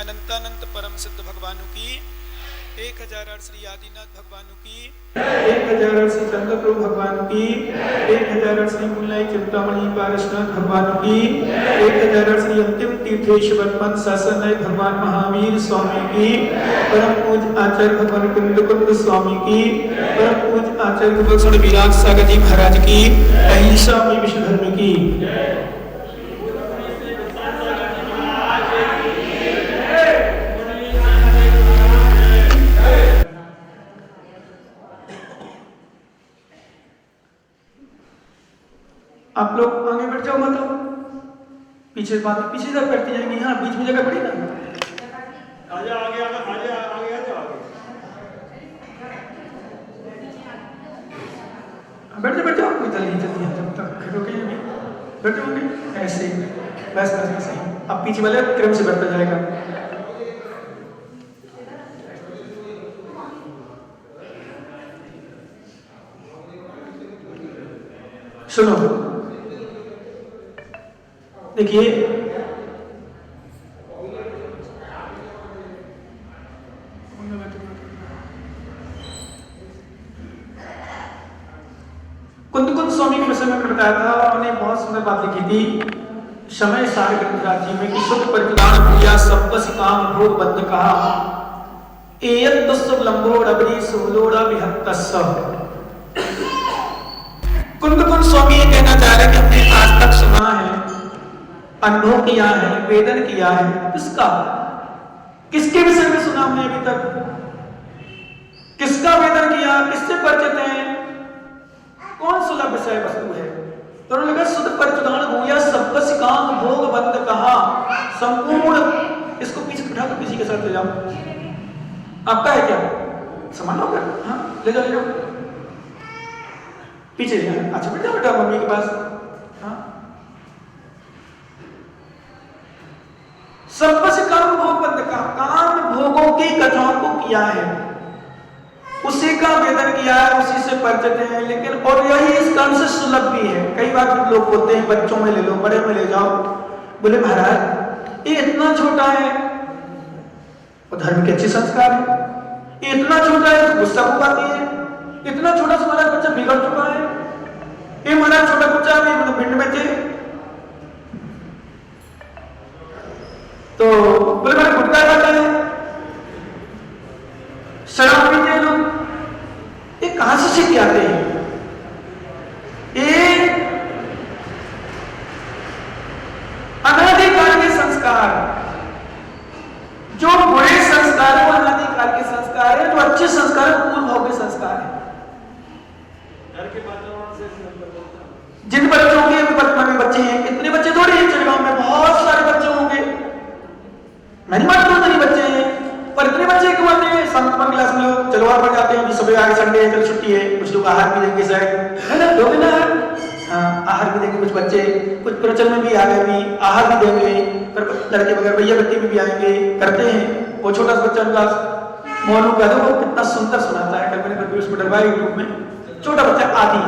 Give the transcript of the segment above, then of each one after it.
अनंतानंत परम सिद्ध भगवानों की 1000 श्री आदिनाथ भगवानों की 1000 श्री चंद्रप्रभु भगवान की 1000 श्री मुल्लाई चिंतामणि पारसनाथ भगवान की 1000 श्री अंतिम तीर्थेश्वर मन शासनाय भगवान महावीर स्वामी की परम पूज्य आचार्य भगवान कुंद स्वामी की परम पूज्य आचार्य भगवान विराट सागर जी महाराज की अहिंसा में विश्व धर्म की आप लोग आगे बढ़ जाओ, मतलब पीछे बात पीछे तक करती जाएंगी। हाँ, बीच में जगह पड़ी ना, आगे आगे आगे आगे आगे आगे बैठ जाओ कोई चलिए चलिए जब तक रुके नहीं बैठ जाओगे ऐसे बस बस बस अब पीछे वाले क्रम से बढ़ता जाएगा। सुनो देखिए, कुंद स्वामी के विषय में बताया था, उन्होंने बहुत सुंदर बात लिखी थी समय सार ग्रंथराज जी में कि सुख परित्राण प्रिया सबस काम भोग बंद कहा एयत दुष्ट लंबो रबरी सोलोड़ा विहत्तस्स। कुंद स्वामी ये कहना चाह रहे कि हमने आज तक सुना है, अनुभव किया है, वेदन किया है, किसका किसके विषय में सुना हमने अभी तक, किसका वेदन किया, किससे परिचित हैं, कौन सुलभ विषय वस्तु है। तो उन्होंने कहा शुद्ध परिचितान भूया सबस काम भोग बंद कहा संपूर्ण। इसको पीछे बिठा कर किसी के साथ ले जाओ, आपका है क्या समान होगा? हाँ ले जाओ पीछे। अच्छा बेटा बेटा मम्मी के पास। हाँ सबसे काम भोग बंद का काम भोगों की कथाओं को किया है, उसी का वेदन किया है, उसी से परिचित है। लेकिन और यही इस कारण से सुलभ भी है। कई बार लोग बोलते हैं बच्चों में ले लो, बड़े में ले जाओ, बोले महाराज ये इतना छोटा है और धर्म के अच्छे संस्कार है, ये इतना छोटा है तो गुस्सा को आती है, इतना छोटा सा हमारा बच्चा बिगड़ चुका है, ये हमारा छोटा बच्चा मतलब पिंड में थे तो बोले मैंने गुटखा खाता है, शराब पीते हैं लोग, ये कहां से सीख के आते हैं? ये अनादिकाल के संस्कार, जो बुरे संस्कार है वो अनादिकाल के संस्कार है, जो अच्छे संस्कार है पूर्व भाव के संस्कार है। घर के वातावरण से जिन बच्चों के वर्तमान में बच्चे हैं, कितने बच्चे थोड़े हैं चिड़गांव में, बहुत सारे बच्चे होंगे, मैं नहीं मानता उतने बच्चे हैं, पर इतने बच्चे क्यों आते हैं? संतमन क्लास में लोग चलो पढ़ जाते हैं, अभी सुबह आगे संडे है, चलो छुट्टी है, कुछ लोग आहार भी देंगे शायद, है ना, लोग ना आहार भी देंगे, कुछ बच्चे कुछ प्रवचन में भी आ गए, भी आहार भी देंगे, पर लड़के वगैरह भैया बच्चे भी आएंगे, करते हैं। वो छोटा सा बच्चा क्लास मोनू का तो वो कितना सुंदर सुनाता है, कल मैंने उसको डलवाया यूट्यूब में, छोटा बच्चा आदि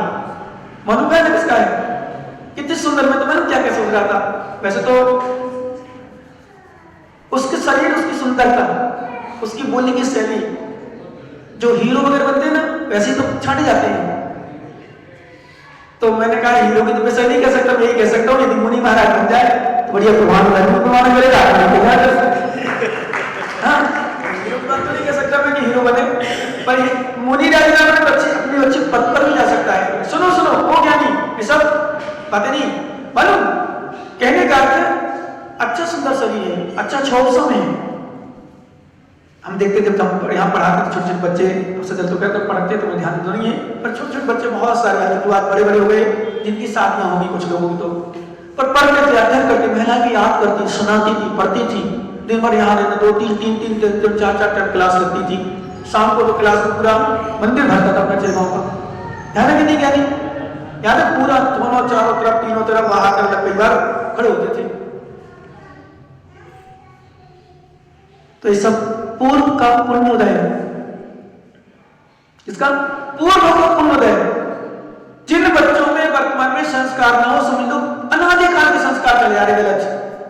मोनू का किसका है, कितनी सुंदर। मैं तो मैंने क्या क्या सोच रहा था, वैसे तो उसके शरीर, उसकी सुंदरता, उसकी बोलने की शैली, जो हीरो वगैरह बनते हैं ना वैसे तो छाटे जाते हैं। तो मैंने कहा हीरो की तो मैं नहीं कह सकता, मैं यही कह सकता हूँ यदि मुनि महाराज बन जाए तो बढ़िया प्रमाण करेगा। हाँ हीरो की बात तो नहीं कह सकता मैं कि हीरो बने, पर मुनि राजा अपनी अच्छी पद पर भी जा सकता है। सुनो सुनो वो ज्ञानी, ये सब बातें नहीं मालूम, कहने का अच्छा सुंदर शरीर है, अच्छा छौसम है। हम देखते जब हम यहाँ पढ़ाते थे छोटे छोटे बच्चे, उससे चल तो कहते पढ़ते तो ध्यान तो नहीं है, पर छोटे छोटे बच्चे बहुत सारे आते, जो आज बड़े बड़े हो गए, जिनकी शादियां होंगी कुछ लोगों की, तो पर पढ़ते थे, अध्ययन करते, महिलाएं भी याद करती, सुनाती थी, पढ़ती थी, दिन भर यहाँ रहना, 2-3 4 क्लास लगती थी, शाम को तो क्लास में पूरा मंदिर भरता था अपने चिड़गांव का। ध्यान है कि नहीं ज्ञानी? याद है पूरा दोनों चारों तरफ तीनों तरफ वहां कर कई बार खड़े होते थे। तो ये सब पूर्व का पुण्योदय है, इसका पूर्व का पुण्योदय। जिन बच्चों में वर्तमान में संस्कार ना हो, समझ लो अनादिकाल के संस्कार चले आ रहे गलत,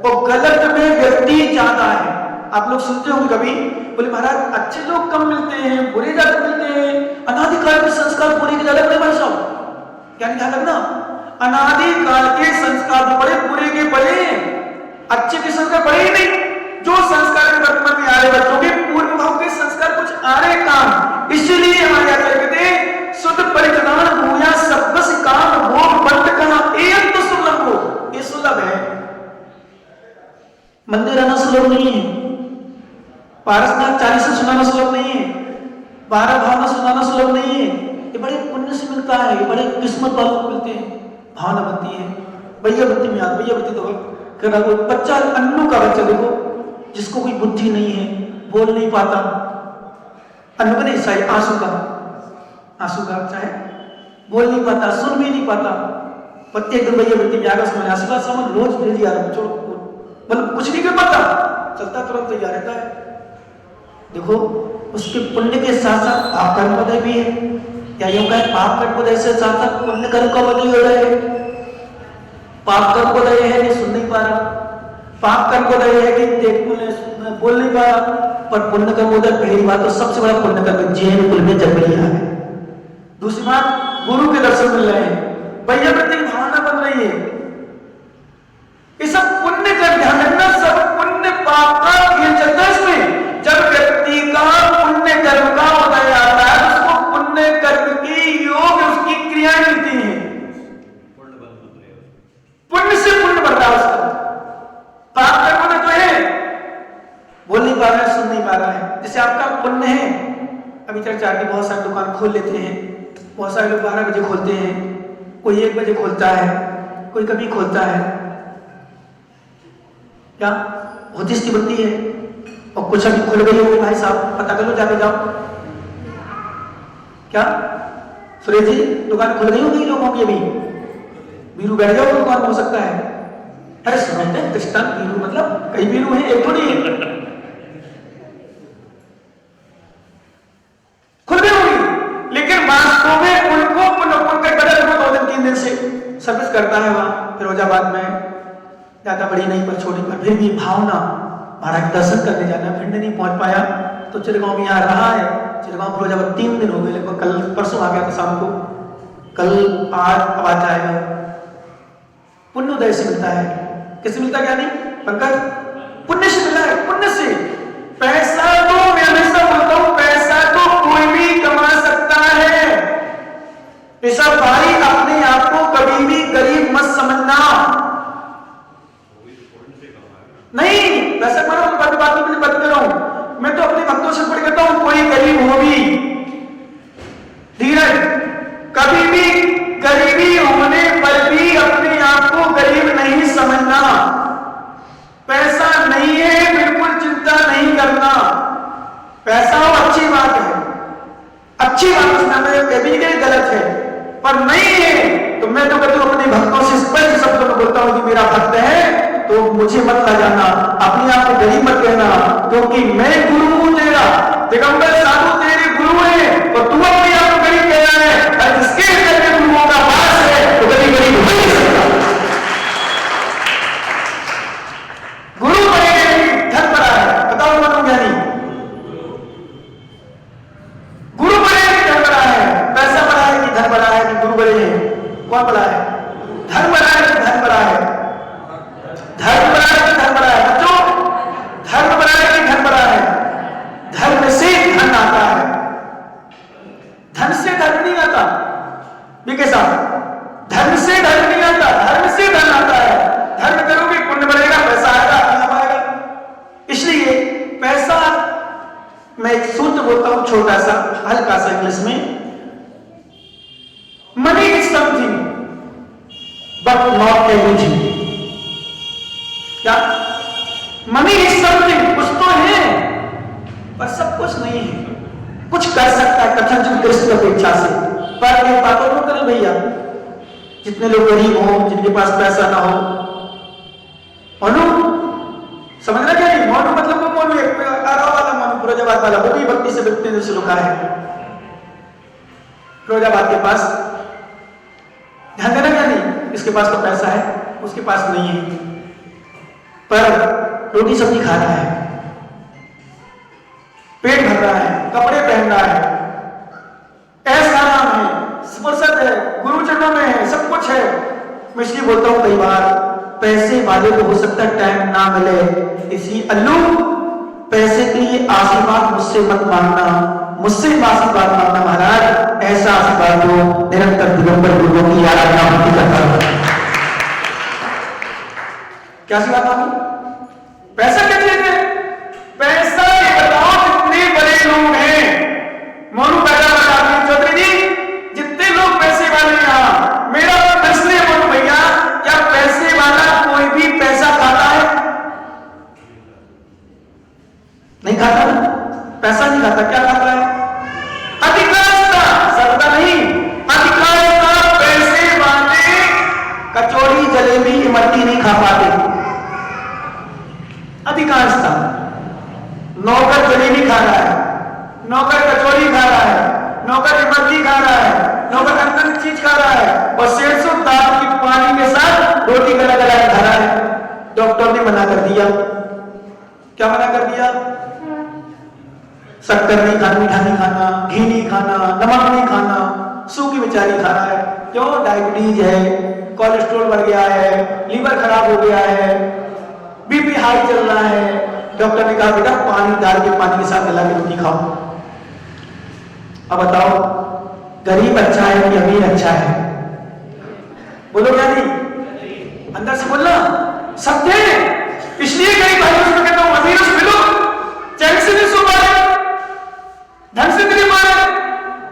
और गलत में व्यक्ति ज्यादा है। आप लोग सुनते होंगे कभी, बोले महाराज अच्छे लोग कम मिलते हैं, बुरे ज्यादा मिलते हैं, अनादिकाल के संस्कार बुरे के ज्यादा बड़े भाई साहब, क्या ध्यान रखना, अनादिकाल के संस्कार बड़े, बुरे के बड़े, अच्छे के संस्कार बड़े ही नहीं। जो संस्कार वर्तमान में आ रहे बच्चों के पूर्व भाव के संस्कार कुछ आ रहे काम, इसलिए हमारे आचार्य कहते हैं शुद्ध परिज्ञान भूया सबस काम भोग बंद कहा एक तो सुलभ हो, ये सुलभ है। मंदिर आना सुलभ नहीं है, पारसनाथ 40 सुनाना सुलभ नहीं है, 12 भावना सुनाना सुलभ नहीं है, ये बड़े पुण्य से मिलता है, ये बड़े किस्मत वालों को मिलते हैं। भावना बनती है, भैया बत्ती में याद, भैया बत्ती तो करा कोई बच्चा, अन्नू का बच्चा देखो, जिसको कोई बुद्धि नहीं है, बोल नहीं पाता, अन्नू का नहीं, सही आंसू का बच्चा है, बोल नहीं पाता, सुन भी नहीं पाता, पत्ते एकदम भैया बत्ती में आगे समझ आशीर्वाद समझ रोज भेज यार छोड़, मतलब कुछ नहीं कर पाता, चलता तुरंत तैयार रहता है। देखो उसके पुण्य के साथ साथ पाप कर्म उदय भी है, या यूं कहे पाप कर्म उदय से साथ साथ पुण्य कर्म का उदय हो रहा है। पाप कर्म उदय है कि सुन नहीं पा रहा, पाप कर्म उदय है कि बोल नहीं पा रहा, पर पुण्य कर्म उदय पहली बात तो सबसे बड़ा पुण्य कर्म जैन कुल में जन्म लिया है। दूसरी बात गुरु के दर्शन मिल रहे हैं, भैया बत्ती की भावना बन रही है, ये सब पुण्य का ध्यान रखना, सब पुण्य पाप का खेल चलता है इसमें। जब व्यक्ति का पुण्य कर्म का उदय आता है उसको पुण्य कर्म की योग उसकी क्रियाएं मिलती हैं, पुण्य से पुण्य बढ़ता है उसका। पाप कर्म में तो है बोल नहीं पा रहा है, सुन नहीं पा रहा है, जैसे आपका पुण्य है, अभी चर्चा की बहुत सारी दुकान खोल लेते हैं, बहुत सारे लोग 12 बजे खोलते हैं, कोई 1 बजे खोलता है, कोई कभी खोलता है, क्या होती स्थिति है, और कुछ अभी खुल गई होगी भाई साहब, पता कर लो जाके जाओ, क्या सुरेश जी दुकान खुल गई होगी लोगों की, अभी बीरू बैठ जाओ दुकान हो सकता है। अरे सुनते हैं कृष्ण बीरू मतलब कई बीरू है, एक थोड़ी है, खुल गई होगी, लेकिन वास्तव में उनको पुनः बदल 2-3 दिन से सर्विस करता है वहां फिरोजाबाद में, ज्यादा बड़ी नहीं पर छोटी, पर फिर भी भावना महाराज के दर्शन करने जाना, फिर नहीं पहुंच पाया तो चिरगांव में यहाँ रहा है, चिरगांव फिरोजाबाद 3 दिन हो गए, लगभग कल परसों आ गया था शाम को, कल आज अब आ जाएगा। पुण्य उदय से मिलता है, किससे मिलता है ज्ञानी पंकज? पुण्य से मिला है, पुण्य से। पैसा तो मैं हमेशा बोलता हूं, पैसा तो कोई भी कमा सकता है, ऐसा भाई अपने आप को कभी भी गरीब मत समझना, नहीं वैसे बात कर रहा हूं मैं, तो अपने भक्तों से पढ़ करता हूं, कोई गरीब हो भी धीरज, कभी भी गरीबी होने पर भी अपने आप को गरीब नहीं समझना, पैसा नहीं है बिल्कुल चिंता नहीं करना, पैसा हो अच्छी बात है, अच्छी बात उसमें भी गलत है, पर नहीं है तो मैं तो कहता हूं अपने भक्तों से स्पष्ट शब्दों में बोलता हूं कि मेरा भक्त है तो मुझे मत ला जाना, अपने आप को गरीब मत कहना, क्योंकि मैं गुरु हूं तेरा, दिगंबर साधु तेरे गुरु हैं, और तू अपने आप को गरीब कह रहा है, और जिसके करके गुरुओं का पास है तो गरीब गरीब हो नहीं सकता। गुरु बने धन बड़ा है, बताओ मनो ज्ञानी, गुरु बने धन बड़ा है, पैसा बड़ा है कि धन बड़ा है कि गुरु बड़े हैं, कौन बड़ा है? धन बड़ा है कि धन बड़ा है? धर्म बड़ा है कि धन बड़ा है? बच्चों धर्म बड़ा है कि धन बड़ा है? धर्म से धन आता है, धन से धर्म नहीं आता, बीके साहब, धर्म से धर्म नहीं आता, धर्म से धन आता है, धर्म करोगे पुण्य बढ़ेगा, पैसा आएगा, लाभ आएगा। इसलिए पैसा, मैं एक सूत्र बोलता हूं छोटा सा हल्का सा इंग्लिश में, money is something but not everything. क्या? मनी इज समथिंग, कुछ तो है पर सब कुछ नहीं है, कुछ कर सकता है कथन कृष्ण की इच्छा से, पर एक बात और करें भैया, जितने लोग गरीब हो, जिनके पास पैसा ना हो, मनु समझना क्या नहीं, मनु मतलब वो मनु एक वाला मनु फिरोजाबाद वाला, वो भी भक्ति से व्यक्ति दिल से रुका है फिरोजाबाद के पास, ध्यान देना क्या नहीं, इसके पास तो पैसा है, उसके पास नहीं है, पर रोटी सब्जी खा रहा है, पेट भर रहा है, कपड़े पहन रहा है, ऐसा नाम है, फुर्सत है, गुरु चरणों में है, सब कुछ है। मैं इसलिए बोलता हूं कई बार पैसे वाले को हो सकता है टाइम ना मिले, इसी अल्लू पैसे के लिए आशीर्वाद मुझसे मत मांगना, मुझसे आशीर्वाद मांगना महाराज, ऐसा आशीर्वाद हो निरंतर दिगंबर गुरुओं की आराधना होती करता। क्या आशीर्वाद मांगी? पैसा क्या चीज है? पैसा ये बताओ जितने बड़े लोग हैं, मोनू पैदा बताते चौधरी जी, जितने लोग पैसे वाले यहां, मेरा प्रश्न है मोनू भैया, क्या पैसे वाला कोई भी पैसा खाता है? नहीं खाता ना, पैसा नहीं खाता, क्या खाता है? अधिकांशता, सबका नहीं, अधिकांशता पैसे वाले कचौड़ी जलेबी इमरती नहीं खा पाते। अधिकांशता नौकर जलेबी खा रहा है, नौकर कचौड़ी खा रहा है, नौकर इमरती खा रहा है, नौकर अंदर चीज खा रहा है, और 150 दाल की पानी के साथ रोटी गला गला खा रहा है। डॉक्टर ने मना कर दिया, क्या मना कर दिया? शक्कर नहीं खाना, मीठा नहीं खाना, घी नहीं खाना, नमक नहीं खाना, सूखी बेचारी खा रहा है। क्यों? डायबिटीज है, कोलेस्ट्रॉल बढ़ गया है, लीवर खराब हो गया है, बीपी हाई चल रहा है। डॉक्टर ने कहा बेटा पानी डाल के पानी के साथ मिला के रोटी खाओ। अब बताओ गरीब अच्छा है कि अमीर अच्छा है? बोलो क्या नहीं? अंदर से बोलना सब थे, इसलिए गरीब भाइयों से कहता हूं अमीरों से मिलो, चैन से नहीं सो पाए, ढंग से नहीं मारे,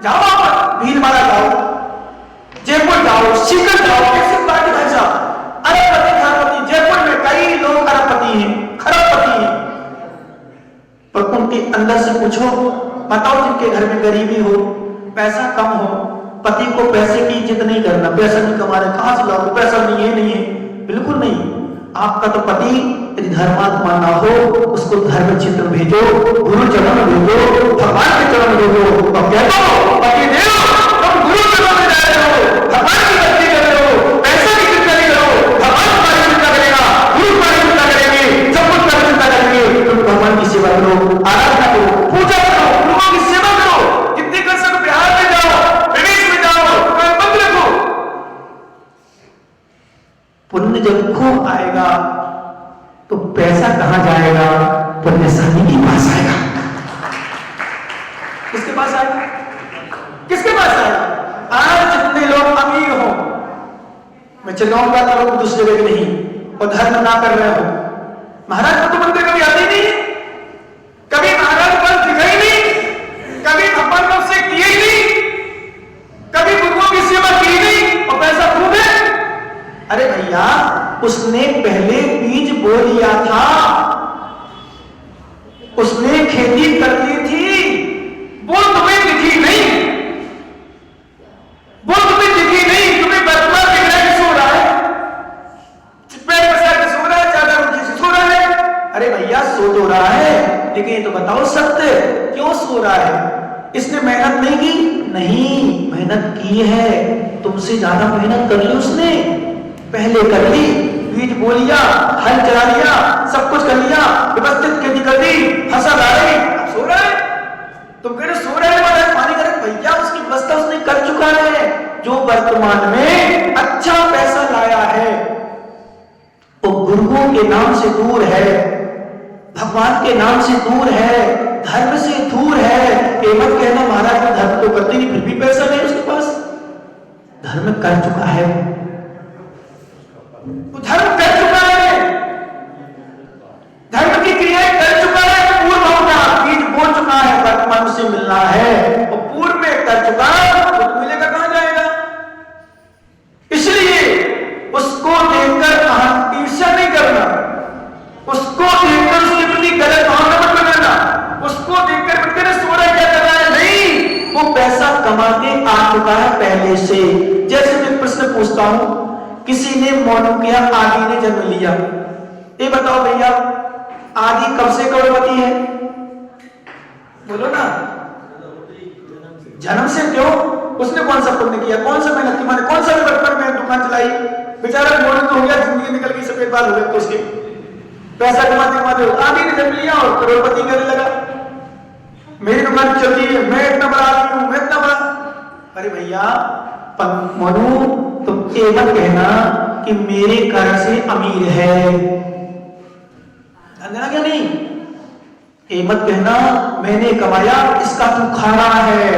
जाओ आप भीड़ मारा जाओ, जयपुर जाओ, सीकर जाओ, कैसे पार्टी भाई साहब अरबपति खरबपति, जयपुर में कई लोग अरबपति हैं, खरबपति हैं, पर उनके अंदर से पूछो, बताओ जिनके घर में गरीबी हो, पैसा कम हो, पति को पैसे की इज्जत नहीं करना, पैसा नहीं कमा रहे, कहां से लाओ, पैसा नहीं है, नहीं है, बिल्कुल नहीं। आपका तो पति यदि धर्मात्मा ना हो, उसको धर्म क्षेत्र भेजो, गुरु चरण में भेजो, भगवान के चरण में भेजो, और कह दो पति देव तुम गुरु चरण में जा रहे हो, भगवान की भक्ति कर रहे हो, पैसा की चिंता नहीं करो, भगवान तुम्हारी चिंता करेगा, गुरु तुम्हारी चिंता करेंगे, सब कुछ तुम्हारी चिंता करेंगे। तुम भगवान की सेवा करो, आराधना करो, पूजा करो, गुरुओं की सेवा करो, जितने कर सको बिहार में जाओ, प्रदेश में जाओ, मंत्र रखो। पुण्य जब खूब आएगा तो पैसा कहां जाएगा? पुण्यशाली के पास आएगा। किसके पास आएगा? किसके पास आएगा? आज जितने लोग अमीर हो, मैं चिल्लाऊंगा तो लोग दूसरे जगह नहीं, और धर्म ना कर रहे हो, महाराज को तो मंदिर कभी आते ही नहीं, कभी महाराज पर दिखाई नहीं, कभी भगवान को से किए ही नहीं, कभी गुरुओं की सेवा की नहीं, और पैसा खूब है। अरे भैया उसने पहले बीज बो लिया था, उसने खेती कर ली थी, वो तुम्हें दिखी नहीं, वो तुम्हें दिखी नहीं, तुम्हें वर्तमान दिख रहा है, सो रहा है, पैर पसार के सो रहा है, चादर उठी से सो रहा है। अरे भैया सो तो रहा है, लेकिन ये तो बताओ सत्य, क्यों सो रहा है? इसने मेहनत नहीं की? नहीं, मेहनत की है, तुमसे ज्यादा मेहनत कर ली उसने, पहले कर ली, बीज बो लिया, हल चला लिया, सब कुछ कर लिया, व्यवस्थित खेती कर दी, फसल आ रही, अब सो रहा है। तुम कह रहे सो रहे हैं, पानी करे, भैया उसकी व्यवस्था उसने कर चुका है। जो वर्तमान में अच्छा पैसा लाया है वो गुरुओं के नाम से दूर है, भगवान के नाम से दूर है, धर्म से दूर है। केवल कहना महाराज में धर्म तो करते नहीं, फिर भी पैसा नहीं उसके पास, धर्म कर चुका है, तो धर्म कर चुका है, धर्म की क्रियाएं कर चुका है, पूर्व होगा, बीज बो चुका है, वर्तमान से मिलना है, और पूर्व में कर चुका तो मिलेगा कहां जाएगा? इसलिए उसको देखकर ईर्ष्या नहीं करना, उसको देखकर उसके प्रति गलत भावना मत बनाना, उसको देखकर मत कहना सो रहा क्या कर रहा है, नहीं, वो पैसा कमा के आ चुका है पहले से। जैसे मैं प्रश्न पूछता हूं, किसी ने मोनू किया, आदि ने जन्म लिया, ये बताओ भैया आदि कब से करोड़पति है? बोलो ना, जन्म से। क्यों? उसने कौन सा पुण्य किया, कौन सा मेहनत की, माने कौन सा बचपन में दुकान चलाई, बेचारा मोनू तो हो गया, जिंदगी निकल गई, सफेद बाल हो गए तो उसके, पैसा कमाते कमाते आदि ने जन्म लिया और करोड़पति करने लगा। मेरी दुकान चलती है, मैं इतना बड़ा आदमी हूं, मैं इतना बड़ा। अरे भैया मनु, तुम ये मत कहना कि मेरे घर से अमीर है, अंदर क्या नहीं, ये मत कहना मैंने कमाया इसका तू खा रहा है।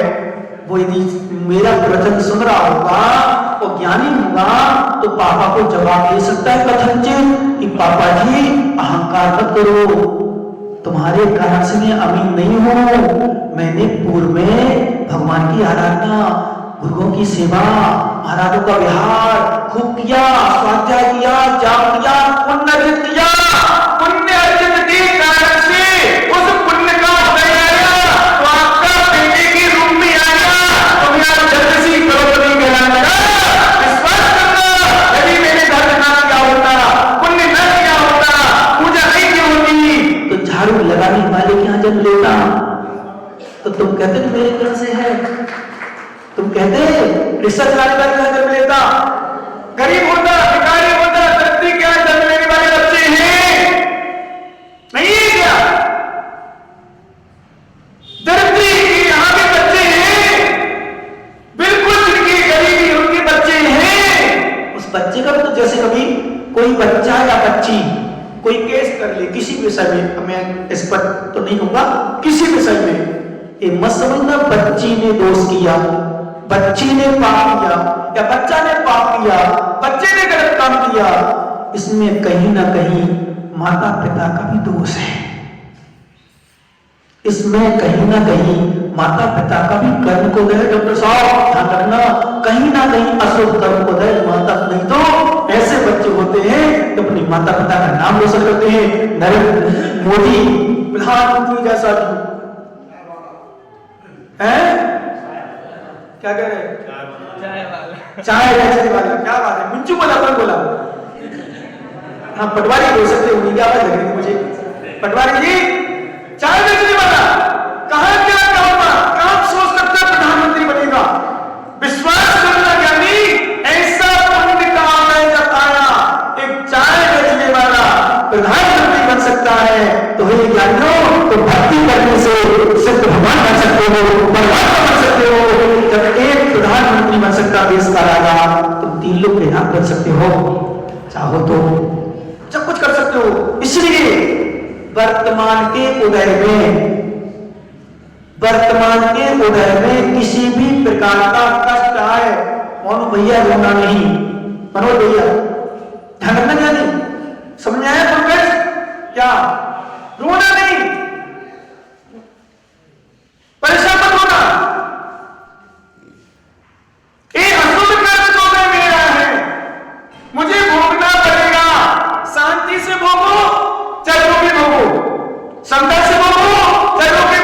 वो यदि मेरा प्रवचन सुन रहा होगा और ज्ञानी होगा तो पापा को जवाब दे सकता है कथनचित कि पापा जी अहंकार मत करो, तुम्हारे कारण से मैं अमीर नहीं हूं, मैंने पूर्व में भगवान की आराधना, गुरुओं की सेवा, महाराजों का विहार खूब किया, स्वाध्याय किया, जाप किया, पुण्य अर्जित किया, पुण्य अर्जित के कारण से उस पुण्य का उदय आया तो आपका बेटे की रूप में आया तो मेरा जल्द से करोड़पति कहलाने लगा। विश्वास करना, यदि मैंने धर्म ना किया होता, पुण्य न किया होता, पूजा नहीं की होती तो झाड़ू लगाने वाले के यहाँ जन्म लेता। तो तुम कहते थे मेरे घर से है, तुम कहते रिक्शा चलाने वाले के यहाँ जन्म लेता, गरीब होता, भिखारी होता, धरती के यहाँ जन्म लेने वाले बच्चे हैं नहीं है क्या? धरती के यहाँ के बच्चे हैं, बिल्कुल जिनकी गरीबी उनके बच्चे हैं। उस बच्चे का भी तो जैसे कभी कोई बच्चा या बच्ची कोई केस कर ले किसी विषय में, मैं इस पर तो नहीं कहूंगा, किसी विषय में, ये मत समझना बच्ची ने दोष किया, बच्ची ने पाप किया या बच्चा ने पाप किया, बच्चे ने गलत काम किया, इसमें कहीं ना कहीं माता पिता का भी दोष है, इसमें कहीं ना कहीं माता पिता का भी कर्म को दे। डॉक्टर साहब ध्यान रखना, कहीं ना कहीं अशुभ कर्म को दे माता, नहीं तो ऐसे बच्चे होते हैं जो अपनी माता पिता का नाम रोशन करते हैं। नरेंद्र मोदी प्रधानमंत्री जैसा है, क्या कह रहे चाय बेचने वाला, क्या बात है, मुंचू बोला कौन बोला? हाँ पटवारी बोल सकते हो, क्या आवाज लग रही थी मुझे, पटवारी जी चाय बेचने वाला, कहां क्या होगा, कहां सोच सकता है प्रधानमंत्री बनेगा? विश्वास करना ज्ञानी, ऐसा पुण्य का आलय जब आया, एक चाय बेचने वाला प्रधानमंत्री बन सकता है तो हे ज्ञानियों, तो भक्ति करने से सिर्फ भगवान बन सकते हो, परमात्मा बन सकते हो। जब एक प्रधानमंत्री बन सकता देश का राजा, तुम 3 लोग के नाम बन सकते हो, चाहो तो सब कुछ कर सकते हो। इसलिए वर्तमान के उदय में किसी भी प्रकार का कष्ट आए, मोनू भैया रोना नहीं, मनोज भैया ध्यान रखना, क्या नहीं समझ आया पंकज, क्या रोना नहीं, परेशान मत होना। ये अशुभ कर्म जो मैं मेरा है मुझे भोगना पड़ेगा, शांति से भोगो चाहे वो भी भोगो, समता से भोगो चाहे वो भी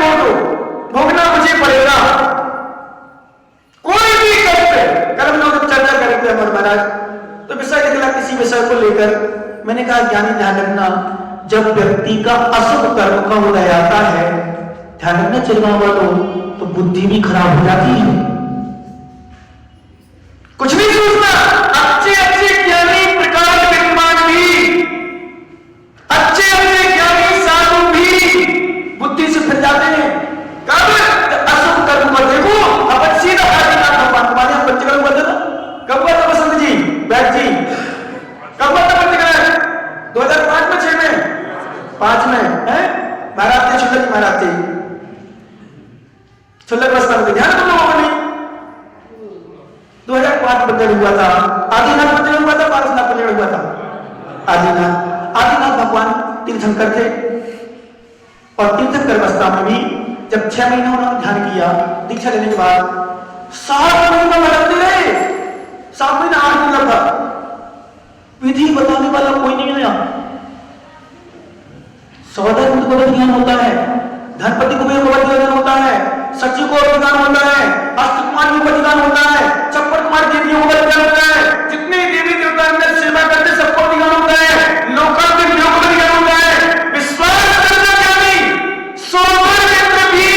भोगना मुझे पड़ेगा। कोई भी कर्म लोग जब चर्चा करेंगे हमारे महाराज तो विषय निकला किसी विषय को लेकर, मैंने कहा ज्ञानी ध्यान रखना, जब व्यक्ति का अशुभ कर्म का उदय आता है, ध्यान रखना चिरवा वालों, तो बुद्धि भी खराब हो जाती है, कुछ नहीं सोचना। अच्छे ज्ञानी प्रकाश विद्वान भी, अच्छे ज्ञानी साधु भी बुद्धि से फिर जाते हैं। कब? अशुभ कर्म को देखो, अब सीधा आदिनाथ भगवान तुम्हारे यहाँ पंचकर्म हुआ था ना, कब हुआ था बसंत जी, बैठ जी, कब हुआ था पंचकर्म? 2005 में, 6 में, 5 में है महाराज थे, शुल्लक महाराज थे, शुल्लक प्रस्ताव थे, ध्यान तुम लोगों को नहीं? 2005 पंचकर्म हुआ था, आदिनाथ पंचकर्म हुआ था, पारसनाथ पंचकर्म हुआ था। आदिनाथ भगवान तीर्थंकर थे और तीर्थंकर अवस्था में भी जब 6 महीने उन्होंने ध्यान किया, दीक्षा लेने के बाद 7 महीना भटकते रहे, 7 महीना 8 दिन लगभग, विधि बताने वाला कोई नहीं आया। सौदा को भी ज्ञान होता है, धनपति को भी ज्ञान होता है, सचिव को ज्ञान होता है, अष्टकुमार को ज्ञान होता है, 56 कुमार देवियों को ज्ञान होता है, जितने देवी देवता अंदर सेवा करते सबको ज्ञान होता है, लोकांतिक लोगों को ज्ञान होता है। विश्वास करना ज्ञानी सोमर मित्र भी,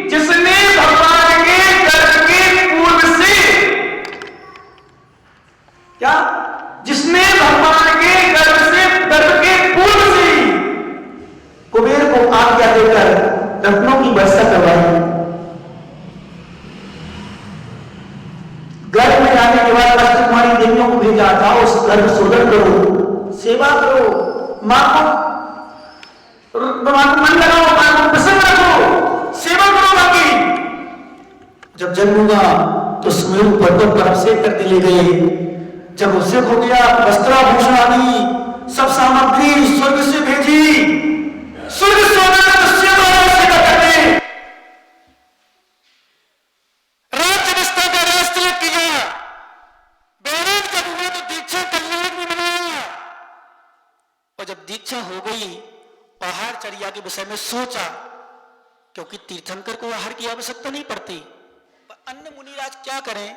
जिसने भगवान के गर्भ के पूर्व से, क्या जिसने भगवान के गर्भ के पूर्व से कुबेर को आज्ञा देकर रत्नों की वर्षा करवाई, देवियों को भेजा, जाओ उस घर शोधन करो, सेवा करो, मां को मन लगाओ, मां को प्रसन्न रखो, सेवा करो मां की। जब जन्म हुआ तो सुमेरु पर्वत पर अभिषेक करते ले गए। जब अभिषेक हो गया, वस्त्राभूषण आदि सब सामग्री स्वर्ग से भेजी, स्वर्ग सोना सेवा करने राज्य व्यवस्था का राष्ट्र किया। बैराग जब हुआ तो दीक्षा कल्याण में मनाया, और जब दीक्षा हो गई आहार चर्या के विषय में सोचा, क्योंकि तीर्थंकर को आहार की आवश्यकता नहीं पड़ती। अन्य मुनिराज क्या करें,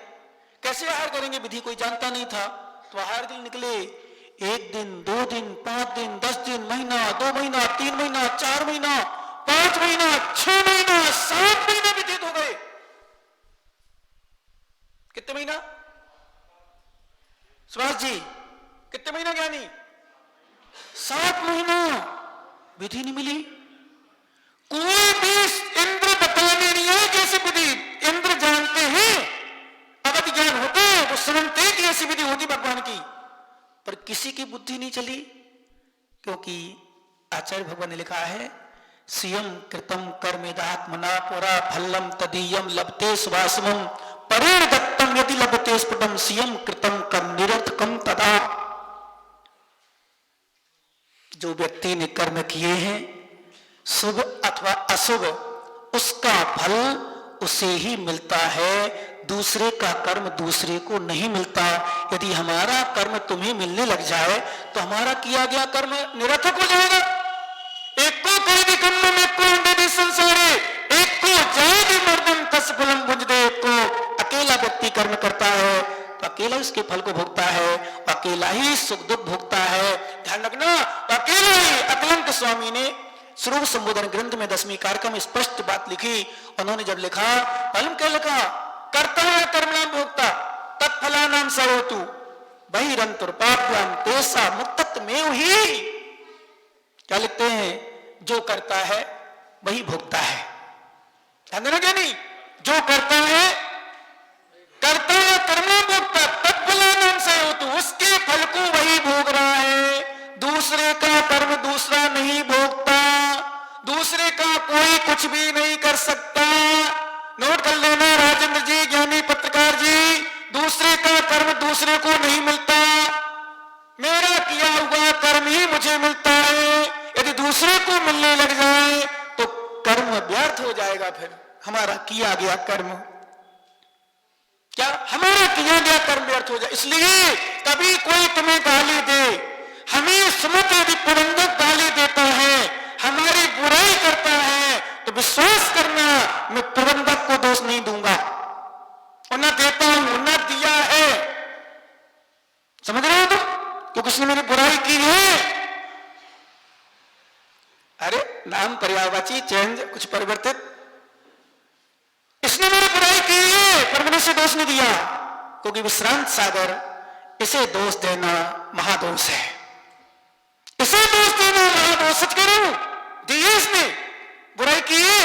कैसे आहार करेंगे, विधि कोई जानता नहीं था। तो आहार दिन निकले, 1 दिन 2 दिन 5 दिन 10 दिन, महीना 2 महीना 3 महीना 4 महीना 5 महीना 6 महीना 7 महीने व्यतीत हो गए। कितने महीना सुभाष जी, कितने महीना ज्ञानी? 7 महीना विधि नहीं मिली। कोई भी इंद्र बताने नहीं है कि ऐसी विधि, इंद्र जानते हैं, अवध ज्ञान होते हैं, वो सुनते हैं कि ऐसी विधि होती भगवान की, पर किसी की बुद्धि नहीं चली। क्योंकि आचार्य भगवान ने लिखा है, सियम कृतम कर्मेदात्मना पुरा फल्लम तदीयम लभते सुभाषमम परेण दत्तम यदि लभते स्फुटम सियम कृतम कर्म निरर्थकम तदा। जो व्यक्ति ने कर्म किए हैं शुभ अथवा अशुभ, उसका फल उसे ही मिलता है, दूसरे का कर्म दूसरे को नहीं मिलता। यदि हमारा कर्म तुम्हें मिलने लग जाए तो हमारा किया गया कर्म निरर्थक हो जाएगा। एक को करेगी कर्म में को दे संसारे, एक को जाएगी मर्दन तस फलम भुज दे। एक को अकेला व्यक्ति कर्म करता है तो अकेला उसके फल को भोगता है, अकेला ही सुख दुख भोगता है। ध्यान रखना, अकेला ही। अकलंक स्वामी ने स्वरूप संबोधन ग्रंथ में 10वीं कारक में स्पष्ट बात लिखी। उन्होंने जब लिखा, मालूम क्या लिखा? कर्ता है कर्मणाम भोक्ता तत्फलानाम स हेतु बहिरंतुर पाप्याम तेषा मुक्तत्वमेव ही। क्या लिखते हैं? जो करता है वही भोगता है। ध्यान देना क्या नहीं? जो करता है कर्मणाम भोक्ता तत्फलानाम स हेतु, उसके फल को वही भोग रहा है। दूसरे का कर्म दूसरा नहीं भोगता, दूसरे का कोई कुछ भी नहीं कर सकता। नोट कर लेना राजेंद्र जी, ज्ञानी पत्रकार जी, दूसरे का कर्म दूसरे को नहीं मिलता, मेरा किया हुआ कर्म ही मुझे मिलता है। यदि दूसरे को मिलने लग जाए तो कर्म व्यर्थ हो जाएगा। फिर हमारा किया गया कर्म, क्या हमारा किया गया कर्म व्यर्थ हो जाए। इसलिए कभी कोई तुम्हें गाली दे, हमें सुमत यदि प्रबंधक गाली देता है, हमारी बुराई करता है, तो विश्वास करना मैं प्रबंधक को दोष नहीं दूंगा, और न देता हूं न दिया है। समझ रहे हो तुम? तो किसने मेरी बुराई की है? अरे नाम पर्यायवाची चेंज, कुछ परिवर्तित, इसने मेरी बुराई की है, पर मैंने इसे दोष नहीं दिया, क्योंकि विश्रांत सागर इसे दोष देना महादोष है। इसे दोष देना महादोष। सच कह रहा हूं, दी है इसने, बुराई की है।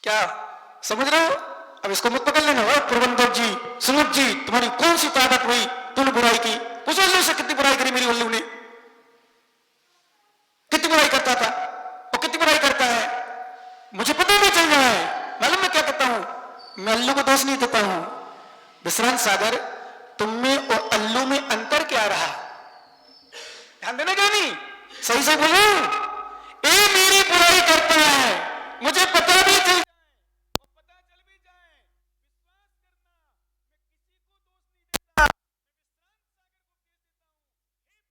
क्या समझ रहे हो? अब इसको मत पकड़ लेना। प्रबंधक जी, सुमित जी, तुम्हारी कौन सी ताकत हुई, तूने बुराई की? उस उल्लू से कितनी बुराई करी मेरी उल्लू ने, कितनी बुराई करता था और कितनी बुराई करता है, मुझे पता नहीं चल रहा है। मालूम मैं क्या कहता हूं? मैं अल्लू को दोष नहीं देता हूं। विश्रांत सागर, तुम में और अल्लू में अंतर क्या रहा? ध्यान देना क्या नहीं? सही से बोलो। ये मेरी बुराई करता है, मुझे पता भी चल जाए और पता चल भी जाए, विश्वास करना, मैं किसी को दोष नहीं देता।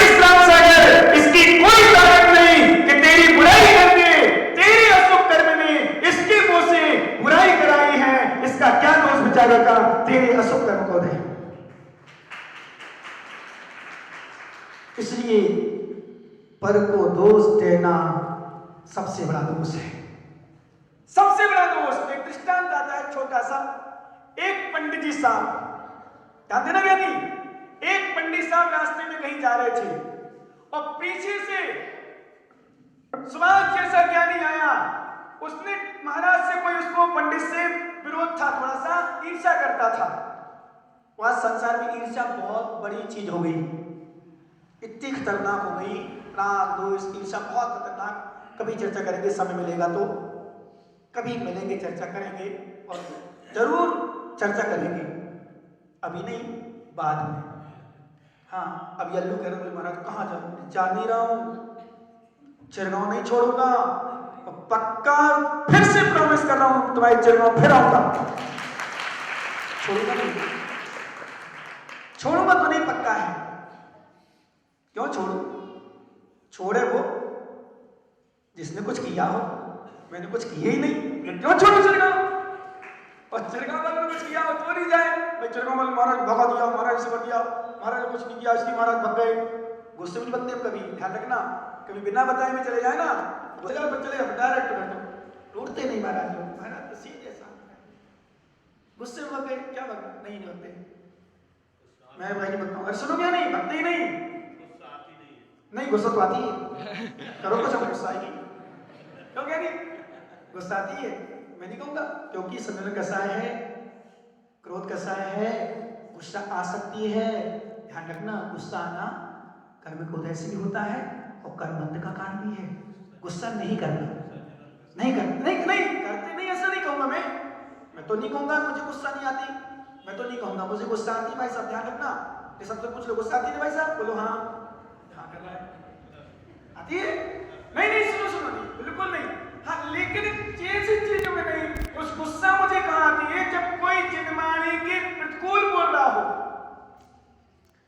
विश्रांत सागर, इसकी कोई ताकत नहीं कि तेरी बुराई करके, तेरे अशुभ कर्म में इसके मुंह से बुराई कराई है। इसका क्या दोष बेचारे का तेरे अशुभ कर्म को दे। इसलिए पर को दोष देना सबसे बड़ा दोष है, सबसे बड़ा दोष। एक दृष्टांत आता है छोटा सा। एक पंडित जी साहब, ध्यान देना क्या नहीं, एक पंडित साहब रास्ते में कहीं जा रहे थे और पीछे से सुभाष जैसा ज्ञानी आया। उसने महाराज से कोई, उसको पंडित से विरोध था, थोड़ा सा ईर्ष्या करता था। वह संसार में ईर्ष्या बहुत बड़ी चीज हो गई, इतनी खतरनाक हो गई। राग द्वेष ईर्ष्या बहुत खतरनाक। कभी चर्चा करेंगे, समय मिलेगा तो कभी मिलेंगे, चर्चा करेंगे और जरूर चर्चा करेंगे, अभी नहीं बाद में। हाँ, अभी अल्लू कह रहे बोले महाराज कहाँ जाऊँ, जा नहीं रहा हूँ, चिरगांव नहीं छोड़ूंगा, और पक्का फिर से प्रॉमिस कर रहा हूँ तुम्हारे चिरगांव फिर आऊंगा, छोड़ूंगा नहीं, छोड़ूंगा तो नहीं पक्का है। क्यों छोड़ू? छोड़े वो जिसने कुछ किया हो, मैंने कुछ किया ही नहीं, मैं क्यों छोड़ू चिरगांव? और चिरगांव वालों ने कुछ किया हो तो नहीं जाए, मैं चिरगांव वाले महाराज भगा दिया, महाराज से बन दिया, महाराज ने कुछ नहीं किया इसलिए महाराज भग गए। गुस्से में बनते कभी, ध्यान रखना, कभी बिना बताए में चले जाए ना, चले जाए डायरेक्ट कर दो, टूटते नहीं महाराज लोग, महाराज तो सीधे सामने गुस्से में भग गए, क्या भग गए? नहीं भगते, मैं भाई नहीं भगता हूँ। अरे सुनो क्या, नहीं भगते ही नहीं, नहीं गुस्सा तो आती है, करो तो सब गुस्सा आएगी, क्यों क्या नहीं गुस्सा आती है, मैं नहीं कहूंगा, क्योंकि संतुलन कैसा है, क्रोध कैसा है, गुस्सा आ सकती है। ध्यान रखना, गुस्सा आना कर्म क्रोध ऐसे भी होता है और कर्मबंध का कारण भी है। गुस्सा नहीं करना, नहीं करना, नहीं करते नहीं, ऐसा नहीं कहूंगा मैं तो नहीं कहूंगा मुझे गुस्सा नहीं आती, मैं तो नहीं कहूंगा मुझे गुस्सा आती। भाई साहब ध्यान रखना, ये सबसे पूछ लो गुस्सा आती है भाई साहब, बोलो हाँ, हाँ कर रहा है, आती है? नहीं सुनो नहीं, बिल्कुल नहीं। हाँ, लेकिन जैसी चीजों में नहीं, उस गुस्सा मुझे कहाँ आती है, जब कोई जिनवाणी के प्रतिकूल बोल रहा हो,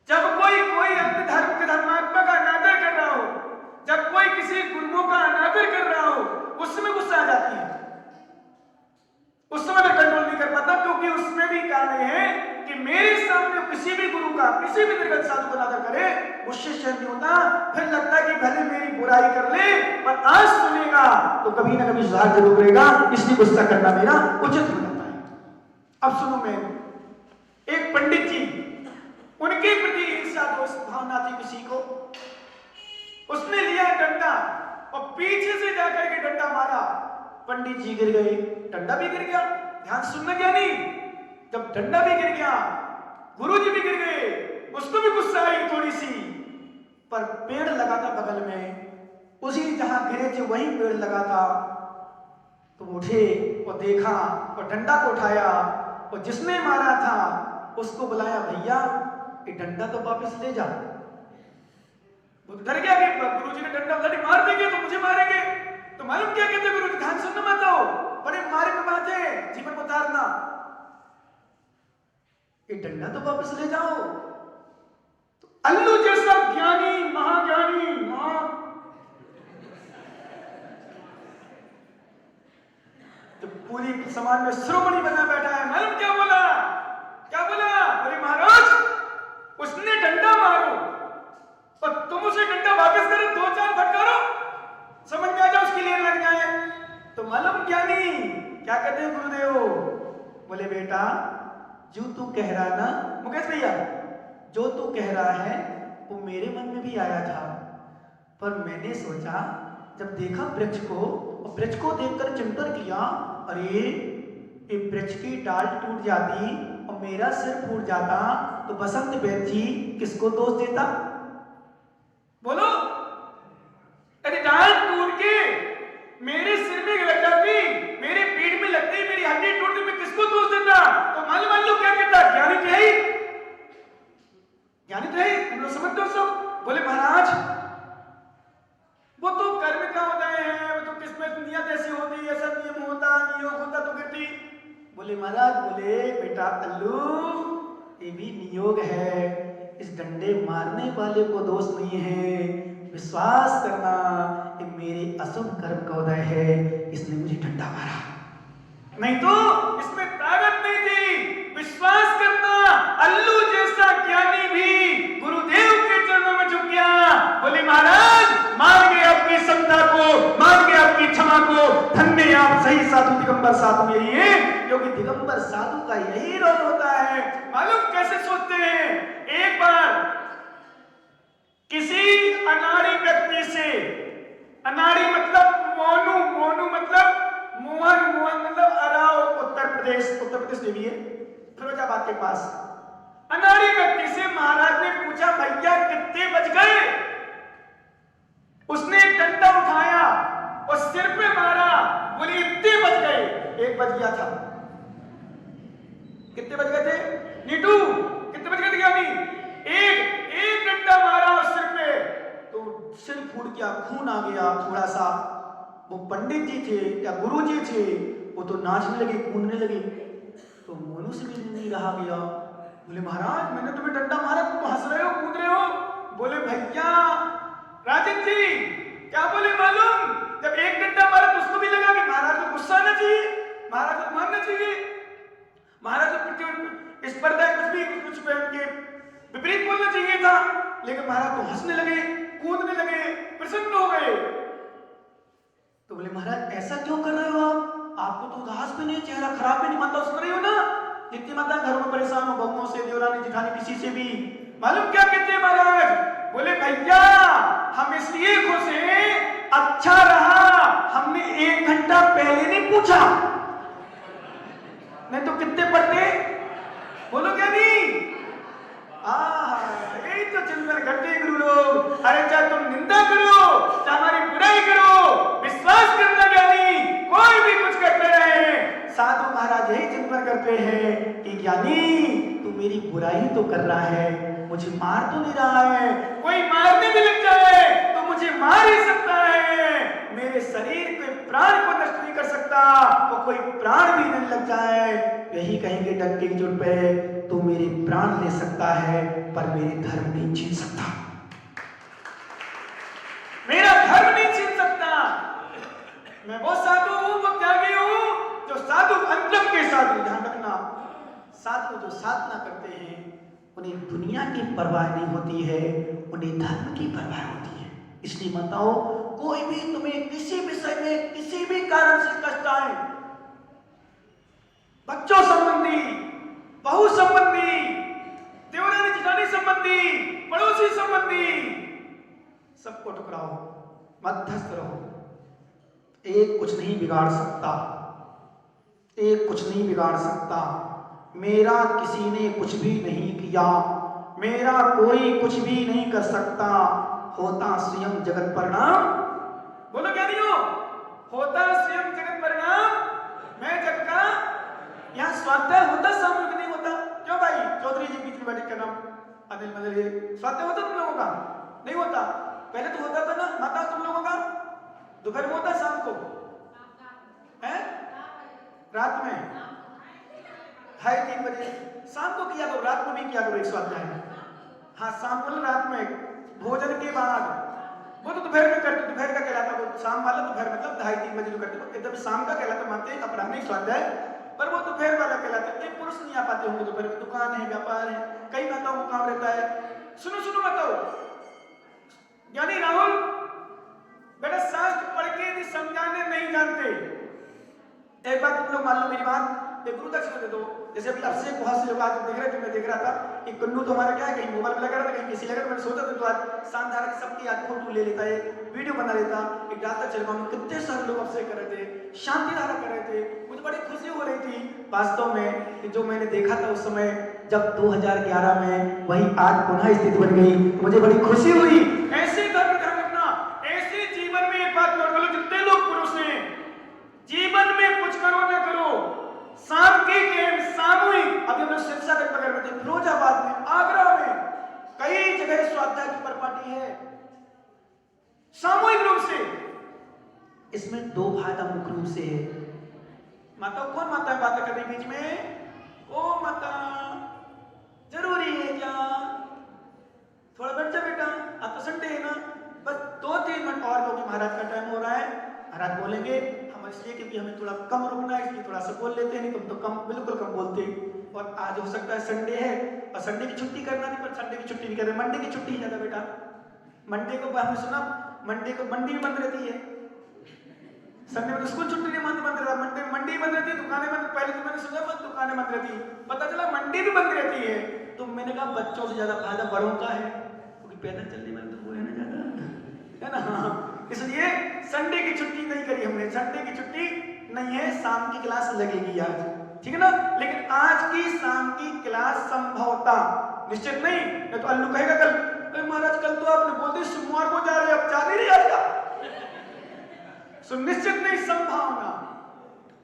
जब कोई अपने धर्म के धर्मात्मा का अनादर कर रहा हो, जब कोई किसी गुरुओं का अनादर कर रहा हो, उस समय गुस्सा आ जाती है। उस समय मैं कंट्रोल नहीं कर पाता, क्योंकि उसमें भी कारण है कि मेरे सामने किसी भी गुरु का, किसी भी निर्गत साधु का अनादर करे, मुझसे सहन नहीं होता, फिर लगता है कि भले मेरी बुराई कर ले पर आज सुनेगा तो कभी ना कभी सुधार जरूर करेगा, इसलिए गुस्सा करना मेरा उचित हो जाता है। अब सुनो, मैं एक पंडित जी, उनके प्रति ईर्ष्या दोष भावना थी किसी को, उसने लिया डंडा और पीछे से जाकर के डंडा मारा, पंडित जी गिर गए, डंडा भी गिर गया। ध्यान सुनना क्या नहीं, जब डंडा भी गिर गया, गुरु जी भी गिर गए, उसको भी गुस्सा आई थोड़ी सी, पर पेड़ लगा था बगल में, उसी जहां गिरे थे वहीं पेड़ लगा था, तो उठे और देखा और डंडा को उठाया और जिसने मारा था उसको बुलाया, भैया ये डंडा तो वापस ले जा। वो डर गया कि गुरु जी ने डंडा मार देंगे तो मुझे मारेंगे, तो मालूम क्या कहते गुरु जी, ध्यान सुनना मत हो, बड़े मारे में बात है, जीवन को उतारना, ये डंडा तो वापस ले जाओ। तो अल्लू जैसा ज्ञानी, महाज्ञानी, तो पूरी समाज में श्रोमणी बना बैठा है, मालूम क्या बोला, बोले महाराज उसने डंडा मारो और तुम उसे डंडा वापस करो, 2-4 फटकारो, समझ में आ जाओ, उसकी लेन लग जाए। तो मालूम क्या नहीं क्या कहते हैं गुरुदेव, बोले बेटा जो तू कह रहा ना मुकेश भैया, जो तू कह रहा है वो मेरे मन में भी आया था, पर मैंने सोचा जब देखा वृक्ष को और वृक्ष को देखकर चिंतन किया, अरे ये वृक्ष की डाल टूट जाती और मेरा सिर फूट जाता तो बसंत वैद्य जी किसको दोष देता? बोलो, अरे डाल टूट के मेरे सिर में लग जाती, मेरे पीठ में लगती, मेरी हड्डी टूटती, मैं किसको दोष देता? तो मान लो क्या कहता, ज्ञानी तो है ही, ज्ञानी तो है ही, तुम लोग समझते हो सब। बोले महाराज वो तो कर्म का होता है, वो तो किस्मत नियत ऐसी होती, ऐसा नियम होता, नियोग होता तो गिरती। बोले महाराज, बोले बेटा अल्लू ये भी नियोग है, इस डंडे मारने वाले को दोष नहीं है, विश्वास करना ये मेरे अशुभ कर्म का उदय है, इसने मुझे डंडा मारा, नहीं तो इसमें ताकत नहीं थी। विश्वास करना, अल्लू जैसा ज्ञानी भी गुरुदेव के चरणों में झुक गया, बोले महाराज मान गए आपकी समता को, मान गए आपकी क्षमा को, धन्य आप सही साधु दिगंबर साधु यही है, क्योंकि दिगंबर साधु का यही रोल होता है। मालूम कैसे सोचते हैं, एक बार किसी अनाड़ी व्यक्ति से, अनाड़ी मतलब मोनू, मोनू मतलब मोहन, मोहन मतलब अराव, उत्तर प्रदेश देवी है, फिरोजाबाद के पास, व्यापारी व्यक्ति से महाराज ने पूछा, भैया कितने बज गए? उसने एक डंडा उठाया और सिर पे मारा, बोले इतने बज गए। 1 बज गया था। कितने बज गए थे नीटू? कितने बज गए थे ज्ञानी? एक डंडा मारा और सिर पे, तो सिर फूट गया, खून आ गया थोड़ा सा। वो पंडित जी थे या गुरु जी थे, वो तो नाचने लगे, कूदने लगे। तो मनुष्य भी नहीं रहा गया। बोले महाराज मैंने तुम्हें डंडा मारा, तुम हंस रहे हो, कूद रहे हो? बोले भैया राजन जी क्या बोले मालूम, जब एक डंडा मारा तो उसको भी लगा कि महाराज को गुस्सा आना चाहिए, महाराज को मारना चाहिए, महाराज को स्पर्धा कुछ पहन के विपरीत बोलना चाहिए था, लेकिन महाराज तो हंसने लगे, कूदने लगे, प्रसन्न हो गए। तो बोले महाराज ऐसा क्यों कर रहे हो आप? आपको तो उदास भी नहीं, चेहरा खराब भी नहीं, माता सुन रही हो ना? जितनी माता घरों में परेशान हो, बहुओं से, देवरानी जिठानी, किसी से भी। मालूम क्या कहते हैं महाराज? बोले भैया हम इसलिए खुश हैं, अच्छा रहा हमने 1 घंटा पहले नहीं पूछा, नहीं तो कितने पढ़ते? बोलो क्या नहीं? यही तो चिंतन करते हैं गुरु लोग। अरे चाहे तुम निंदा करो, चाहे हमारी बुराई करो, विश्वास करना ज्ञानी, कोई भी कुछ करते रहे, साधु महाराज यही चिंतन करते हैं कि ज्ञानी तू मेरी बुराई तो कर रहा है, मुझे मार तो नहीं रहा है। कोई मारने भी लग जाए तो मुझे मार ही सकता है, मेरे शरीर के प्राण को नष्ट नहीं कर सकता, और कोई प्राण भी नहीं लग जाए, यही कहेंगे डंके की चोट पे, तू मेरे प्राण ले सकता है पर मेरे धर्म नहीं छीन सकता, मेरा धर्म नहीं छीन सकता। मैं वो साधु हूं, वो त्यागी हूं, जो साधु अंतरम के साधु, ध्यान रखना, साधु जो साधना करते हैं उन्हें दुनिया की परवाह नहीं होती है, उन्हें धर्म की परवाह होती है। इसलिए बताओ कोई भी तुम्हें किसी विषय में किसी भी कारण से कष्ट आए, बच्चों संबंधी, बहू संबंधी, देवरानी जिठानी संबंधी, पड़ोसी संबंधी, सबको टुकराओ, मध्यस्थ रहो। एक कुछ नहीं बिगाड़ सकता, एक कुछ नहीं बिगाड़ सकता। मेरा किसी ने कुछ भी नहीं किया, मेरा कोई कुछ भी नहीं कर सकता, होता स्वयं जगत परिणाम। बोलो क्या नहीं हो? होता स्वयं जगत परिणाम, मैं जग का। यहाँ स्वाध्याय होता, सामूहिक नहीं होता। क्यों भाई चौधरी जी बीच में बैठे, क्या नाम अनिल मंदिर, स्वाध्याय होता तुम लोगों का? नहीं होता। पहले तो होता था ना माता तुम लोगों का? दोपहर में होता, शाम को है, रात में 2:30-3 बजे, शाम को किया करो, रात में भी किया करो एक स्वाध्याय। हाँ शाम को, रात में भोजन के बाद, वो तो दोपहर में करते, दोपहर का कहलाता, वो शाम वाला दोपहर मतलब 2:30-3 बजे जो करते, एकदम शाम का कहलाता, मानते हैं अपराह्निक स्वाध्याय, पर वो दोपहर वाला कहलाता है। पुरुष नहीं आ पाते होंगे दोपहर में, दुकान है, व्यापार है, कई माताओं को काम रहता है। सुनो बताओ ज्ञानी राहुल, बेटा शास्त्र पढ़ के यदि समझाने नहीं जानते, एक बात तुम लोग मान लो मेरी बात, एक गुरु दक्षिणा दे दो। जैसे अभी आपसे बहुत से लोग आज देख रहे थे, मैं देख रहा था कि कन्नू तो हमारा क्या है, कहीं मोबाइल में लगा रहा था, कहीं किसी लगा रहा था, मैंने सोचा था तो आज शानदार सबकी आज फोटो ले लेता है, वीडियो बना लेता, एक डालता चल पाऊँ। कितने सारे लोग आपसे कर रहे थे, शांति धारा कर रहे थे, मुझे बड़ी खुशी हो रही थी वास्तव में कि जो मैंने देखा था उस समय, जब 2011 में वही आज पुनः स्थिति बन गई, मुझे बड़ी खुशी हुई। ऐसे धर्म ध्यान रखना, ऐसे जीवन में एक बात नोट करो, जितने लोग पुरुष हैं जीवन में कुछ करो ना करो, सामूहिक गेम, सामूहिक, अभी हम लोग सिरसा तक पकड़ रहे थे, फिरोजाबाद में, आगरा में, कई जगह स्वाध्याय की परिपाटी है सामूहिक रूप से। इसमें 2 फायदा मुख्य रूप से है। माता कौन माता है बातें कर रही बीच में? ओ माता जरूरी है क्या? थोड़ा बैठ जा बेटा, अब तो संडे है ना, बस 2-3 मिनट और, क्योंकि महाराज का टाइम हो रहा है, महाराज बोलेंगे, हम इसलिए क्योंकि हमें थोड़ा कम रुकना है, इसलिए थोड़ा सा बोल लेते हैं, नहीं तुम तो कम, बिल्कुल कम बोलते। और आज हो सकता है संडे है, और संडे की छुट्टी करना नहीं, पर संडे की छुट्टी नहीं कहते, मंडे की छुट्टी ज्यादा बेटा। मंडे को हमने सुना, मंडे को मंडी भी बंद रहती है, संडे में तो स्कूल छुट्टी नहीं, बंद रहता, मंडी बंद रहती है, दुकानें बंद, पहले तो मैंने सुना बस दुकानें बंद रहती, पता चला मंडी भी बंद रहती है। तो मैंने कहा बच्चों से ज्यादा फायदा बड़ों का है, क्योंकि पैदल चलने वाले तो वो है ना ज्यादा, है ना, इसलिए संडे की छुट्टी नहीं करी हमने, संडे की छुट्टी नहीं है, शाम की क्लास लगेगी आज, ठीक है ना। लेकिन आज की शाम की क्लास संभवतः निश्चित नहीं, या तो अल्लू कहेगा कल, अरे महाराज कल तो आपने बोल दी सोमवार को जा रहे, अब जा नहीं आज का। सो निश्चित नहीं, संभावना।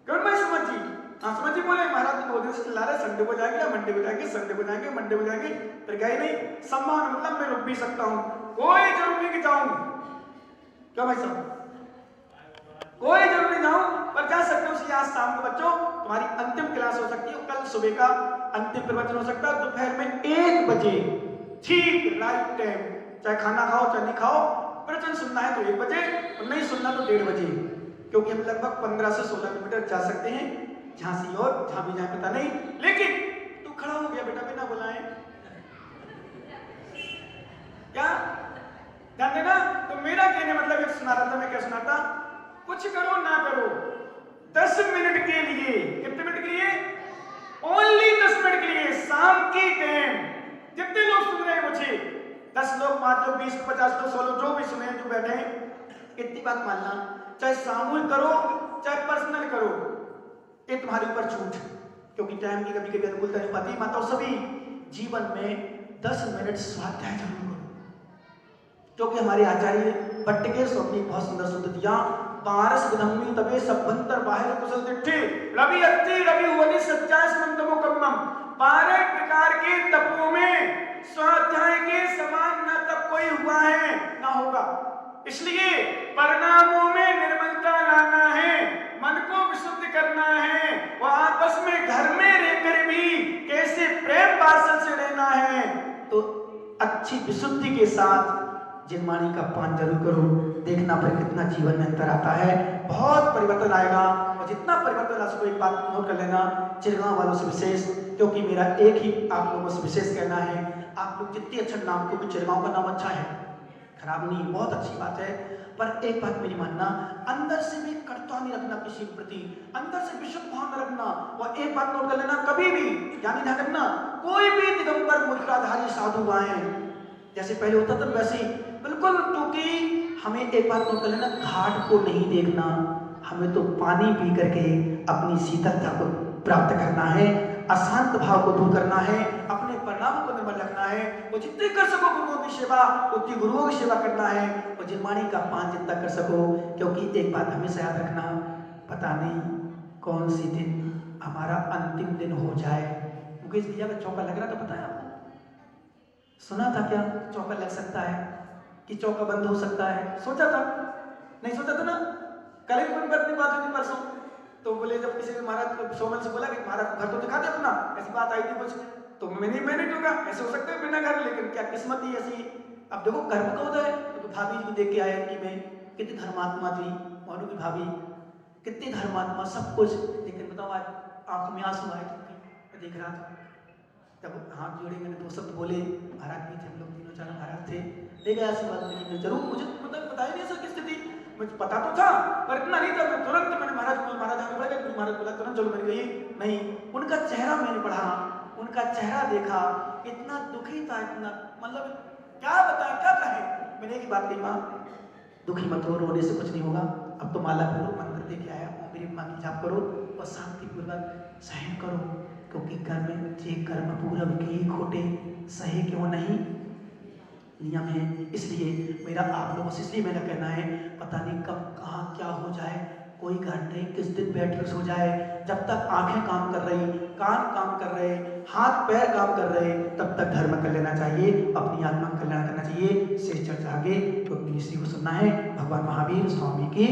क्यों मैं समझी? हाँ समझी बोले महाराज तो 2 दिन से चिल्ला रहे, संडे को जाएंगे, मंडे को जाएंगे, संडे को जाएंगे, मंडे को जाएंगे, फिर गए नहीं। संभावना मतलब मैं रुक भी सकता हूँ, कोई जरूर नहीं कि जाऊं। क्या भाई साहब? कोई जरूर नहीं जाऊं, पर जा सकते हो। आज शाम को बच्चों तुम्हारी अंतिम क्लास हो सकती है, कल सुबह का अंतिम प्रवचन हो सकता है, दोपहर में 1 बजे, ठीक राइट टाइम। चाहे खाना खाओ चाहे नहीं खाओ, प्रवचन सुनना है तो 1 बजे, और नहीं सुनना तो 1:30 बजे, क्योंकि हम लगभग 15 से 16 किलोमीटर जा सकते हैं, झांसी और जहां भी जाए पता नहीं। लेकिन तू खड़ा हो गया बेटा बिना बुलाए, क्या ध्यान देना। तो मेरा कहने मतलब एक सुना रहा था, मैं क्या सुनाता, कुछ करो ना करो 10 मिनट के लिए, कितने मिनट के लिए? ओनली 10 मिनट के लिए, शाम की टाइम। जितने लोग सुन रहे हैं मुझे, 10 लोग, 5 लोग, 20 50 लोग, 100 लोग, जो भी सुने जो बैठे हैं, इतनी बात मानना, चाहे सामूहिक करो चाहे पर्सनल करो, ये तुम्हारे ऊपर छूट, क्योंकि टाइम की कभी कभी अनुकूलता नहीं पाती। माताओं सभी जीवन में 10 मिनट स्वाध्याय जरूर करो, क्योंकि हमारे आचार्य भट्टके स्वप्नी बहुत सुंदर सुंदर दिया, पारस विधम्मी तबे सभ्यंतर बाहर कुशल दिट्ठे रवि अत्ति रवि हुवनि सच्चाई समंतमो कम्मम। 12 प्रकार के तपों में स्वाध्याय के समान न तप कोई हुआ है ना होगा। इसलिए परिणामों में निर्मलता लाना है, मन को विशुद्ध करना है, और आपस में घर में रहकर भी कैसे प्रेम पार्षद से रहना है, तो अच्छी विशुद्धि के साथ जिनवाणी का पान जरूर करो। देखना फिर कितना जीवन में अंतर आता है, बहुत परिवर्तन आएगा। और जितना परिवर्तन आ सको, एक बात नोट कर लेना, चिरगांव वालों से विशेष, क्योंकि मेरा एक ही आप लोगों से विशेष कहना है, आप लोग जितने अच्छे नाम, क्योंकि चिरगांव का नाम अच्छा है, खराब नहीं, बहुत अच्छी बात है, पर एक बात मेरी मानना, अंदर से भी कटुता नहीं रखना किसी के प्रति, अंदर से विशुद्ध भाव न रखना। और एक बात नोट कर लेना, कभी भी यानी ध्यान रखना, कोई भी दिगंबर मुद्राधारी साधु आए, जैसे पहले होता था वैसे ही बिल्कुल, क्योंकि हमें एक बात नोट कर लेना, घाट को नहीं देखना, हमें तो पानी पी करके अपनी शीतलता को प्राप्त करना है, अशांत भाव को दूर करना है, अपने परिणाम को निर्मल रखना है, और जितनी कर सको गुरुओं की सेवा उतनी गुरुओं की सेवा करना है, और जिनवाणी का पान जितना कर सको। क्योंकि एक बात हमेशा याद रखना, पता नहीं कौन सी दिन हमारा अंतिम दिन हो जाए। मुकेश भैया का चौका लग रहा था, पता है आपको? सुना था क्या चौका लग सकता है कि चौका बंद हो सकता है? सोचा था? नहीं सोचा था ना? कल ही मन पर बात हुई थी परसों, तो बोले जब किसी ने महाराज सोमन से बोला कि महाराज घर तो दिखा दे अपना, ऐसी बात आई थी कुछ, तो मैंने टोका, ऐसे हो सकता है बिना घर, लेकिन क्या किस्मत ही ऐसी। अब देखो घर में कौन है, तो भाभी जी को देख के आया कि मैं कितनी धर्मात्मा थी, मोनू की भाभी कितनी धर्मात्मा, सब कुछ, लेकिन बताओ आज आंखों में आंसू आए थे, मैं देख रहा था। तब हाथ जोड़े, मैंने 2 शब्द बोले, महाराज भी थे, हम लोग 3-4 महाराज थे, ले गया ऐसी बात नहीं, जरूर मुझे मतलब बताया नहीं सर की स्थिति, मुझे पता तो था पर इतना नहीं था। मैं तुरंत मैंने महाराज आगे बढ़ गए, महाराज बोला तुरंत चलो, मैंने कही नहीं, उनका चेहरा मैंने पढ़ा, उनका चेहरा देखा, इतना दुखी था, इतना मतलब क्या बताएं क्या कहें। मैंने एक बात कही, माँ दुखी मत हो, रोने से कुछ नहीं होगा, अब तो माला करो, मंत्र दे के आया, मेरी माँ की जाप करो और शांतिपूर्वक सहन करो, क्योंकि कर्म जे कर्म पूरब की खोटे सहे क्यों नहीं नियम है। इसलिए मेरा आप लोगों से इसलिए मेरा कहना है, पता नहीं कब कहाँ क्या हो जाए, कोई गारंटी नहीं, किस दिन बेड रेस्ट हो जाए। जब तक आंखें काम कर रही, कान काम कर रहे, हाथ पैर काम कर रहे, तब तक धर्म कर लेना चाहिए, अपनी आत्मा का कल्याण करना चाहिए। शेष चर्चा आगे तो इसी को सुनना है। भगवान महावीर स्वामी की